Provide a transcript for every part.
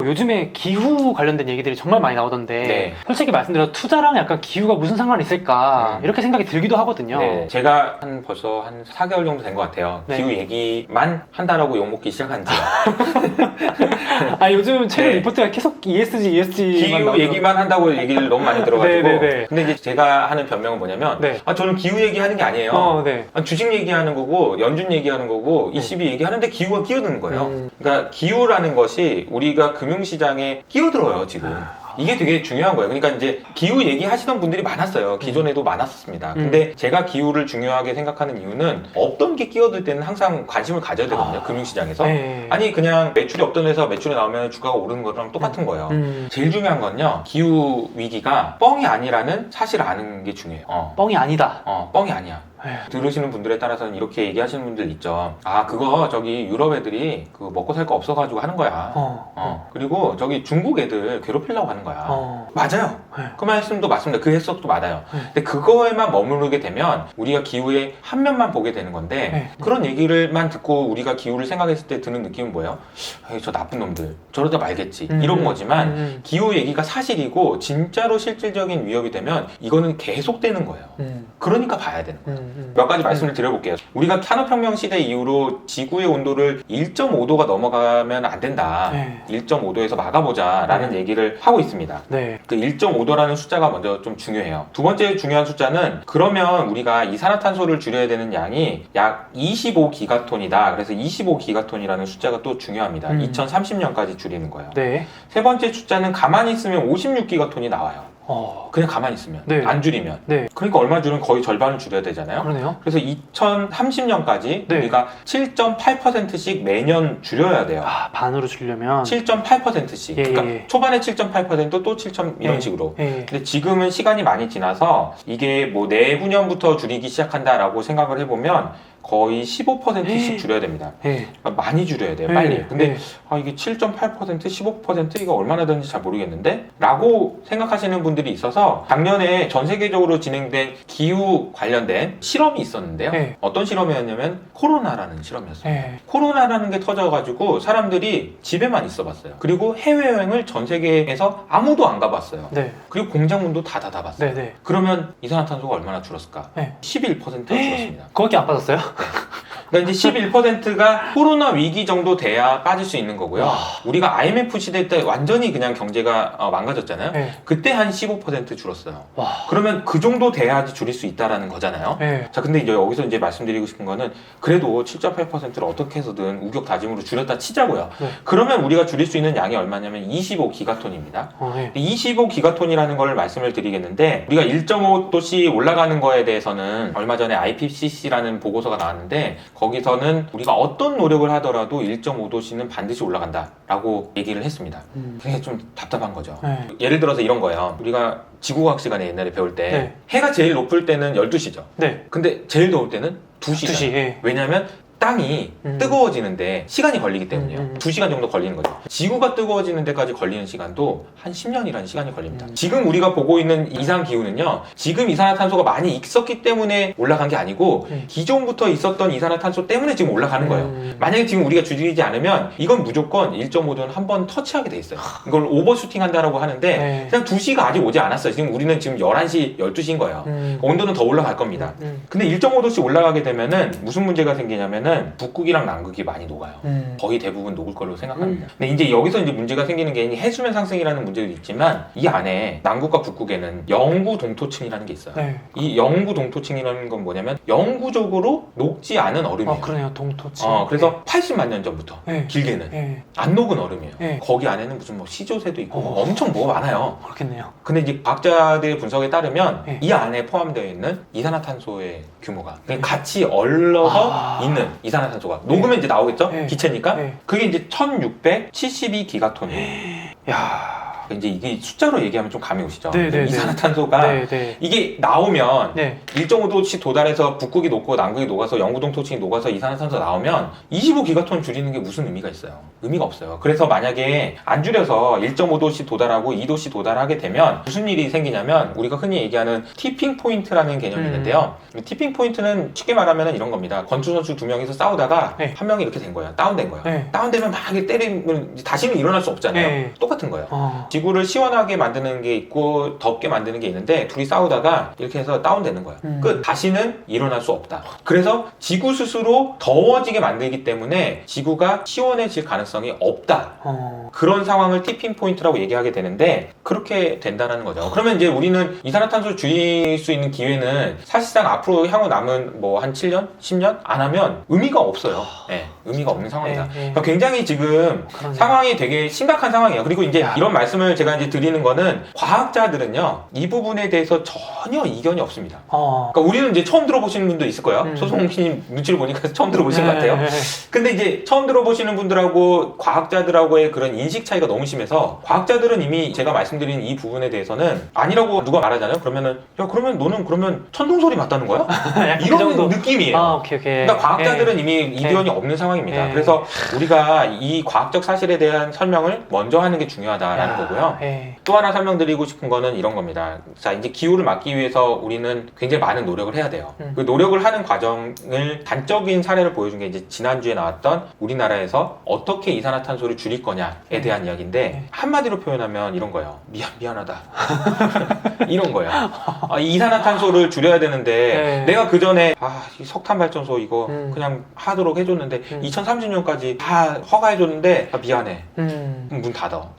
요즘에 기후 관련된 얘기들이 정말 많이 나오던데 네. 솔직히 말씀드려 투자랑 약간 기후가 무슨 상관이 있을까 이렇게 생각이 들기도 하거든요. 네, 제가 벌써 한 4개월 정도 된 것 같아요. 네. 기후 얘기만 한다라고 욕먹기 시작한 지. 아 요즘 최근 네. 리포트가 계속 ESG만 기후 얘기만 한다고 얘기를 너무 많이 들어가지고. 네네네. 근데 이제 제가 하는 변명은 뭐냐면, 네. 저는 기후 얘기하는 게 아니에요. 네. 주식 얘기하는 거고, 연준 얘기하는 거고, ECB 얘기하는데 기후가 끼어드는 거예요. 그러니까 기후라는 것이 우리가 금융시장에 끼어들어요, 지금. 이게 되게 중요한 거예요. 그러니까 이제 기후 얘기하시던 분들이 많았어요. 기존에도 많았습니다. 근데 제가 기후를 중요하게 생각하는 이유는 없던 게 끼어들 때는 항상 관심을 가져야 되거든요. 금융시장에서. 네. 아니 그냥 매출이 없던 회사 매출이 나오면 주가가 오르는 거랑 똑같은 거예요. 제일 중요한 건요. 기후 위기가 뻥이 아니라는 사실을 아는 게 중요해요. 뻥이 아니다. 뻥이 아니야. 에휴. 들으시는 분들에 따라서는 이렇게 얘기하시는 분들 있죠. 그거 저기 유럽 애들이 그 먹고 살 거 없어가지고 하는 거야. 그리고 저기 중국 애들 괴롭히려고 하는 거야. 맞아요. 네. 그 말씀도 맞습니다. 그 해석도 맞아요. 근데 그거에만 머무르게 되면 우리가 기후의 한 면만 보게 되는 건데 그런 얘기를만 듣고 우리가 기후를 생각했을 때 드는 느낌은 뭐예요? 에이, 저 나쁜 놈들 저러다 말겠지 이런 거지만 기후 얘기가 사실이고 진짜로 실질적인 위협이 되면 이거는 계속되는 거예요. 그러니까 봐야 되는 거예요. 몇 가지 말씀을 드려볼게요. 우리가 산업혁명 시대 이후로 지구의 온도를 1.5도가 넘어가면 안 된다. 1.5도에서 막아보자 라는 얘기를 하고 있습니다. 네. 그 1.5도라는 숫자가 먼저 좀 중요해요. 두 번째 중요한 숫자는 그러면 우리가 이산화탄소를 줄여야 되는 양이 약 25기가톤이다. 그래서 25기가톤이라는 숫자가 또 중요합니다. 2030년까지 줄이는 거예요. 네. 세 번째 숫자는 가만히 있으면 56기가톤이 나와요. 그냥 가만히 있으면 네. 안 줄이면 네. 그러니까 얼마 줄은 거의 절반을 줄여야 되잖아요. 그러네요. 그래서 2030년까지 네. 우리가 7.8%씩 매년 줄여야 돼요. 반으로 줄려면 7.8%씩. 그러니까 초반에 7.8% 또 7. 이런 식으로. 근데 지금은 시간이 많이 지나서 이게 뭐 내후년부터 줄이기 시작한다라고 생각을 해보면 거의 15%씩 줄여야 됩니다. 그러니까 많이 줄여야 돼요, 빨리. 근데 이게 7.8%, 15% 이거 얼마나 되는지 잘 모르겠는데? 라고 생각하시는 분들이 있어서 작년에 전 세계적으로 진행된 기후 관련된 실험이 있었는데요. 어떤 실험이었냐면 코로나라는 실험이었어요. 코로나라는 게 터져가지고 사람들이 집에만 있어 봤어요. 그리고 해외여행을 전 세계에서 아무도 안 가봤어요. 그리고 공장문도 다 닫아봤어요. 그러면 이산화탄소가 얼마나 줄었을까? 11%가 줄었습니다. 그거밖에 안 빠졌어요? 그러니까 이제 11%가 코로나 위기 정도 돼야 빠질 수 있는 거고요. 우리가 IMF 시대 때 완전히 그냥 경제가 망가졌잖아요. 그때 한 15% 줄었어요. 그러면 그 정도 돼야지 줄일 수 있다라는 거잖아요. 자, 근데 이제 여기서 이제 말씀드리고 싶은 거는 그래도 7.8%를 어떻게 해서든 우격다짐으로 줄였다 치자고요. 그러면 우리가 줄일 수 있는 양이 얼마냐면 25기가톤입니다. 25기가톤이라는 걸 말씀을 드리겠는데 우리가 1.5도씨 올라가는 거에 대해서는 얼마 전에 IPCC라는 보고서가 나왔는데 거기서는 우리가 어떤 노력을 하더라도 1.5도씨는 반드시 올라간다라고 얘기를 했습니다. 그게 좀 답답한 거죠. 예를 들어서 이런 거예요. 우리가 지구과학 시간에 옛날에 배울 때 해가 제일 높을 때는 12시죠. 근데 제일 더울 때는 2시죠. 왜냐하면 땅이 뜨거워지는데 시간이 걸리기 때문이에요. 2시간 정도 걸리는 거죠. 지구가 뜨거워지는 데까지 걸리는 시간도 한 10년이라는 시간이 걸립니다. 지금 우리가 보고 있는 이상기후는요. 지금 이산화탄소가 많이 있었기 때문에 올라간 게 아니고 기존부터 있었던 이산화탄소 때문에 지금 올라가는 거예요. 만약에 지금 우리가 줄이지 않으면 이건 무조건 1.5도는 한 번 터치하게 돼 있어요. 이걸 오버슈팅 한다라고 하는데 그냥 2시가 아직 오지 않았어요. 지금 우리는 지금 11시, 12시인 거예요. 온도는 더 올라갈 겁니다. 근데 1.5도씩 올라가게 되면은 무슨 문제가 생기냐면은 북극이랑 남극이 많이 녹아요. 거의 대부분 녹을 걸로 생각합니다. 근데 이제 여기서 이제 문제가 생기는 게 해수면 상승이라는 문제도 있지만 이 안에 남극과 북극에는 영구 동토층이라는 게 있어요. 이 영구 동토층이라는 건 뭐냐면 영구적으로 녹지 않은 얼음이에요. 그러네요. 동토층. 그래서 80만 년 전부터 길게는 안 녹은 얼음이에요. 거기 안에는 무슨 뭐 시조새도 있고 엄청 뭐가 많아요. 그렇겠네요. 근데 이제 과학자들의 분석에 따르면 이 안에 포함되어 있는 이산화탄소의 규모가 같이 얼려서 있는 이산화탄소가 녹으면 이제 나오겠죠? 기체니까. 그게 이제 1672기가톤이에요. 야. 이제 이게 숫자로 얘기하면 좀 감이 오시죠? 네네네. 이산화탄소가 네네. 이게 나오면 네. 1.5도씩 도달해서 북극이 녹고 남극이 녹아서 영구동 토층이 녹아서 이산화탄소 나오면 25기가톤 줄이는 게 무슨 의미가 있어요? 의미가 없어요. 그래서 만약에 안 줄여서 1.5도씩 도달하고 2도씩 도달하게 되면 무슨 일이 생기냐면 우리가 흔히 얘기하는 티핑 포인트라는 개념이 있는데요. 티핑 포인트는 쉽게 말하면 이런 겁니다. 권투 선수 두 명이서 싸우다가 네. 한 명이 이렇게 된 거예요. 다운된 거예요. 네. 다운되면 막 이렇게 때리면 다시는 일어날 수 없잖아요. 네. 똑같은 거예요. 지구를 시원하게 만드는 게 있고 덥게 만드는 게 있는데 둘이 싸우다가 이렇게 해서 다운되는 거예요. 끝. 다시는 일어날 수 없다. 그래서 지구 스스로 더워지게 만들기 때문에 지구가 시원해질 가능성이 없다. 그런 상황을 티핑 포인트라고 얘기하게 되는데 그렇게 된다는 거죠. 그러면 이제 우리는 이산화탄소를 줄일 수 있는 기회는 사실상 앞으로 향후 남은 뭐 한 7년? 10년? 안 하면 의미가 없어요. 네, 의미가 없는 상황이다. 그러니까 굉장히 지금 상황이 되게 심각한 상황이에요. 그리고 이제 이런 말씀을 제가 이제 드리는 거는 과학자들은요, 이 부분에 대해서 전혀 이견이 없습니다. 그러니까 우리는 이제 처음 들어보시는 분도 있을 거예요. 소송님 눈치를 보니까 처음 들어보신 것 같아요. 근데 이제 처음 들어보시는 분들하고 과학자들하고의 그런 인식 차이가 너무 심해서 과학자들은 이미 제가 말씀드린 이 부분에 대해서는 아니라고 누가 말하잖아요. 그러면은 야 그러면 너는 그러면 천둥소리 맞다는 거야? 이런 느낌이에요. 오케이. 그러니까 과학자들은 이미 이견이 없는 상황입니다. 그래서 우리가 이 과학적 사실에 대한 설명을 먼저 하는 게 중요하다라는 거고요. 또 하나 설명드리고 싶은 거는 이런 겁니다. 자, 이제 기후를 막기 위해서 우리는 굉장히 많은 노력을 해야 돼요. 그 노력을 하는 과정을 단적인 사례를 보여준 게 이제 지난주에 나왔던 우리나라에서 어떻게 이산화탄소를 줄일 거냐에 대한 이야기인데 한마디로 표현하면 이런 거예요. 미안하다. 이런 거예요. 이산화탄소를 줄여야 되는데 내가 그 전에 이 석탄 발전소 이거 그냥 하도록 해줬는데 2030년까지 다 허가해줬는데 미안해. 문 닫아.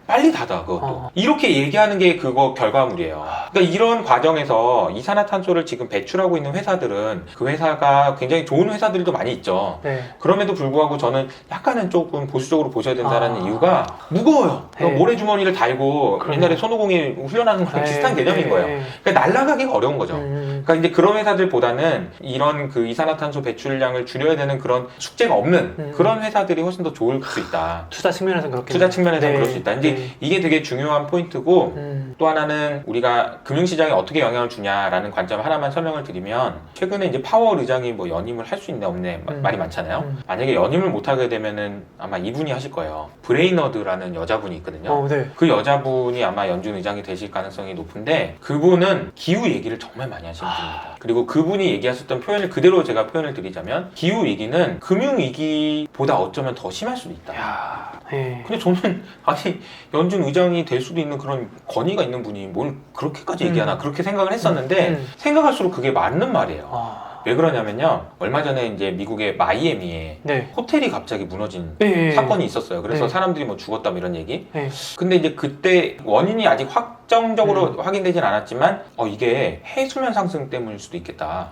빨리 닫아 그것도. 이렇게 얘기하는 게 그거 결과물이에요. 그러니까 이런 과정에서 이산화탄소를 지금 배출하고 있는 회사들은 그 회사가 굉장히 좋은 회사들도 많이 있죠. 그럼에도 불구하고 저는 약간은 조금 보수적으로 보셔야 된다는 이유가 무거워요. 모래주머니를 달고 옛날에 손오공이 훈련하는 거랑 비슷한 개념인 거예요. 그러니까 날아가기가 어려운 거죠. 그러니까 이제 그런 회사들보다는 이런 그 이산화탄소 배출량을 줄여야 되는 그런 숙제가 없는 그런 회사들이 훨씬 더 좋을 수 있다. 투자 측면에서는 그렇게. 투자 측면에서는 그럴 수 있다. 이제 이게 되게 중요한 포인트고 또 하나는 우리가 금융시장에 어떻게 영향을 주냐라는 관점 하나만 설명을 드리면 최근에 이제 파월 의장이 뭐 연임을 할 수 있네 없네 말이 많잖아요. 만약에 연임을 못하게 되면은 아마 이분이 하실 거예요. 브레이너드라는 여자분이 있거든요. 그 여자분이 아마 연준 의장이 되실 가능성이 높은데 그분은 기후 얘기를 정말 많이 하시는 분입니다. 그리고 그분이 얘기하셨던 표현을 그대로 제가 표현을 드리자면 기후 위기는 금융 위기보다 어쩌면 더 심할 수도 있다. 근데 저는 아니 연준 의장이 될 수도 있는 그런 권위가 있는 분이 뭘 그렇게까지 얘기하나 그렇게 생각을 했었는데 생각할수록 그게 맞는 말이에요. 왜 그러냐면요. 얼마 전에 이제 미국의 마이애미에 호텔이 갑자기 무너진 사건이 있었어요. 그래서 사람들이 뭐 죽었다 뭐 이런 얘기. 근데 이제 그때 원인이 아직 확정적으로 확인되진 않았지만 이게 해수면 상승 때문일 수도 있겠다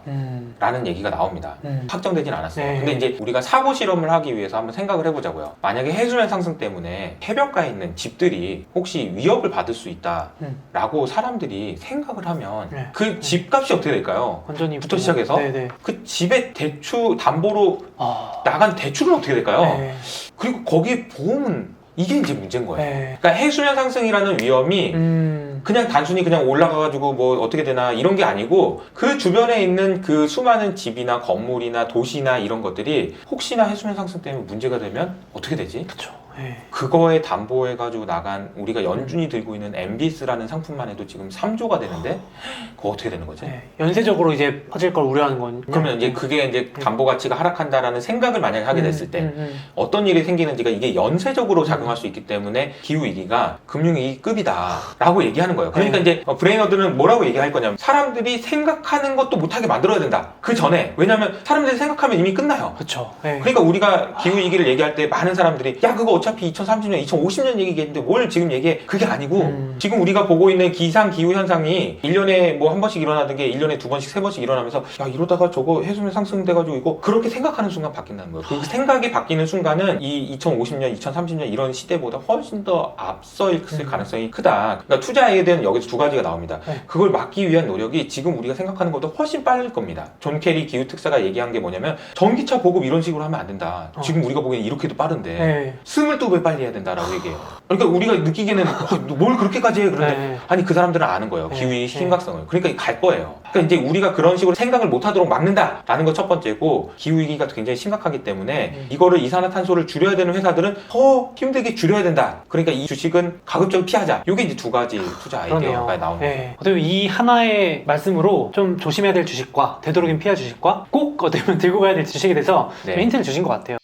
라는 얘기가 나옵니다. 확정되진 않았어요. 근데 이제 우리가 사고 실험을 하기 위해서 한번 생각을 해보자고요. 만약에 해수면 상승 때문에 해변가에 있는 집들이 혹시 위협을 받을 수 있다 라고 사람들이 생각을 하면 그 집값이 어떻게 될까요? 완전히 부터 시작해서 그 집에 대출 담보로 나간 대출은 어떻게 될까요? 그리고 거기에 보험은 이게 이제 문제인 거예요. 그러니까 해수면 상승이라는 위험이 그냥 단순히 그냥 올라가가지고 뭐 어떻게 되나 이런 게 아니고 그 주변에 있는 그 수많은 집이나 건물이나 도시나 이런 것들이 혹시나 해수면 상승 때문에 문제가 되면 어떻게 되지? 그쵸. 그거에 담보해가지고 나간 우리가 연준이 들고 있는 MBS라는 상품만 해도 지금 3조가 되는데 그거 어떻게 되는 거지? 연쇄적으로 이제 퍼질 걸 우려하는 건. 그러면 이제 그게 이제 담보 가치가 하락한다라는 생각을 만약에 하게 됐을 때 어떤 일이 생기는지가 이게 연쇄적으로 작용할 수 있기 때문에 기후위기가 금융위기급이다라고 얘기하는 거예요. 그러니까 이제 브레이너들은 뭐라고 얘기할 거냐면 사람들이 생각하는 것도 못하게 만들어야 된다. 그 전에. 왜냐하면 사람들이 생각하면 이미 끝나요. 그렇죠. 그러니까 우리가 기후위기를 얘기할 때 많은 사람들이 야 그거 어차피 2030년, 2050년 얘기겠는데 뭘 지금 얘기해? 그게 아니고 지금 우리가 보고 있는 기상기후 현상이 1년에 뭐 한 번씩 일어나던 게 1년에 2번씩, 3번씩 일어나면서 야 이러다가 저거 해수면 상승돼가지고 이거 그렇게 생각하는 순간 바뀐다는 거예요. 그 생각이 바뀌는 순간은 이 2050년, 2030년 이런 시대보다 훨씬 더 앞서 있을 가능성이 크다. 그러니까 투자에 대한 여기서 두 가지가 나옵니다. 그걸 막기 위한 노력이 지금 우리가 생각하는 것보다 훨씬 빠를 겁니다. 존 캐리 기후특사가 얘기한 게 뭐냐면 전기차 보급 이런 식으로 하면 안 된다. 지금 우리가 보기엔 이렇게도 빠른데 12배 빨리 해야 된다라고 얘기해요. 그러니까 우리가 느끼기에는 뭘 그렇게까지 해? 그런데 네. 아니 그 사람들은 아는 거예요. 기후위기 심각성을. 그러니까 갈 거예요. 그러니까 이제 우리가 그런 식으로 생각을 못하도록 막는다라는 거 첫 번째고, 기후위기가 굉장히 심각하기 때문에 이거를 이산화탄소를 줄여야 되는 회사들은 더 힘들게 줄여야 된다. 그러니까 이 주식은 가급적 피하자. 이게 이제 두 가지 투자 아이디어가 나오는 거예요. 네. 어떻게 보면 이 하나의 말씀으로 좀 조심해야 될 주식과 되도록이면 피할 주식과 꼭 어떻게 보면 들고 가야 될 주식에 대해서 좀 힌트를 주신 것 같아요.